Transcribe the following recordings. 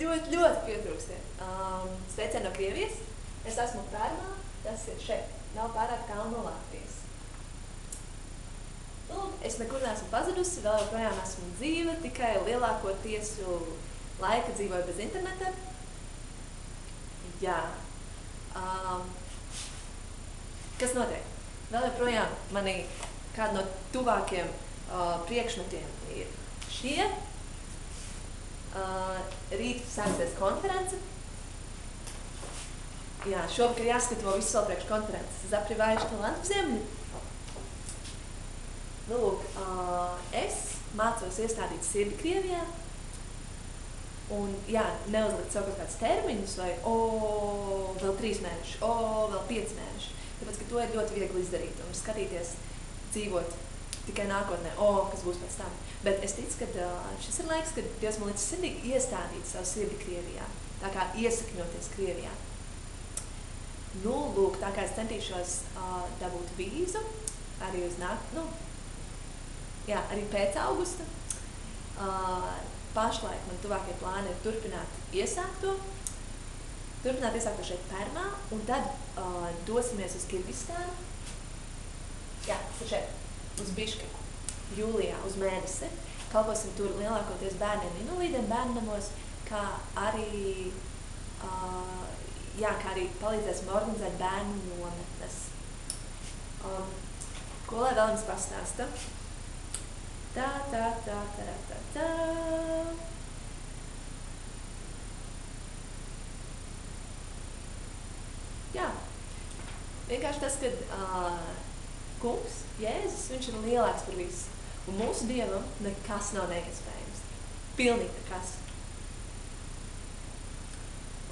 ļoti, ļoti pietrūkstiet. Sveicieni no Krievijas. Es esmu Pērnā, tas ir šeit. Nav pārāk tālu no Latvijas. Es nekur neesmu pazudusi, vēl joprojām esmu dzīva, tikai lielāko tiesu laika dzīvoju bez interneta. Jā. Kas notiek? Vēl joprojām manī kādi no tuvākiem priekšmetiem ir šie. Rīt sāksies konference. Jā, šovakar jāskatavo visu vēl priekš konferences. Zaprivājuši talantu Ziemļu. Nu, lūk, es mācos iestādīt sirdi Krievijā. Un, jā, neuzlikt sev kaut kādus termiņus vai, vēl 3 mēneši, vēl 5 mēneši. Tāpēc, ka to ir ļoti viegli izdarīt un skatīties, dzīvot tikai nākotnē, kas būs pēc tam. Bet es ticu, ka šis ir laiks, kad Dievs man licis sirdī iestādīt savu sirdi Krievijā. Tā kā iesakņoties Krievijā. Nu, lūk, tā kā es centīšos dabūt vīzu, arī uz arī pēc augusta. Pašlaik man tuvākie plāni ir turpināt iesākto šeit Pērnā, un tad dosimies uz Kirgistānu. Jā, tas ir šeit, uz Biškeku, jūlijā, uz mēnesi. Kalposim tur lielākoties bērniem invalīdiem bērnamos, kā arī palīdzēsim organizēt bērnu nometnes. Ko lai vēl jums pastāsta? Jā, vienkārši tas, ka kungs, Jēzus, viņš ir lielāks par visu. Un mūsu Dievam nekas nav neiespējams. Pilnīgi nekas.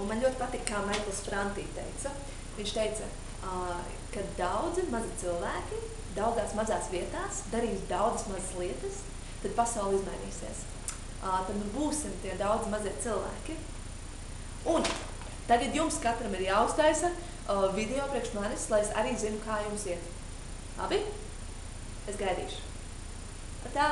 Un man ļoti patika, kā Maikls Frantī teica. Viņš teica, ka daudzi mazi cilvēki daudzās mazās vietās darīs daudzas mazas lietas, tad pasaule izmainīsies. Tad nu būsim tie daudz mazie cilvēki. Un tagad jums katram ir jāuztaisa video priekš manis, lai es arī zinu, kā jums iet. Labi? Es gaidīšu. Atā!